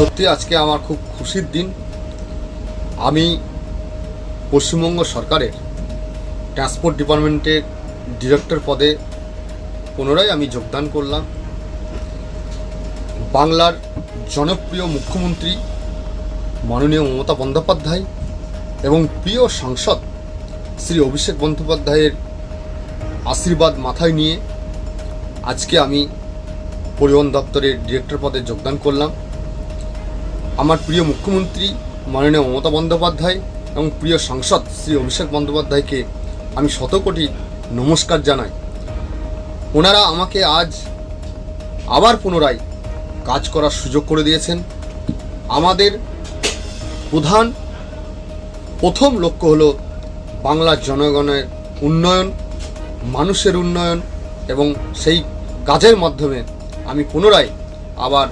সত্যি আজকে আমার খুব খুশির দিন। আমি পশ্চিমবঙ্গ সরকারের ট্রান্সপোর্ট ডিপার্টমেন্টের ডিরেক্টর পদে পুনরায় আমি যোগদান করলাম। বাংলার জনপ্রিয় মুখ্যমন্ত্রী মাননীয় মমতা বন্দ্যোপাধ্যায় এবং প্রিয় সাংসদ শ্রী অভিষেক বন্দ্যোপাধ্যায়ের আশীর্বাদ মাথায় নিয়ে আজকে আমি পরিবহন দপ্তরের ডিরেক্টর পদে যোগদান করলাম। আমার প্রিয় মুখ্যমন্ত্রী মাননীয় মমতা বন্দ্যোপাধ্যায় এবং প্রিয় সাংসদ শ্রী অভিষেক বন্দ্যোপাধ্যায়কে আমি শতকোটি নমস্কার জানাই। ওনারা আমাকে আজ আবার পুনরায় কাজ করার সুযোগ করে দিয়েছেন। আমাদের প্রথম লক্ষ্য হলো বাংলার জনগণের উন্নয়ন, মানুষের উন্নয়ন, এবং সেই কাজের মাধ্যমে আমি পুনরায় আবার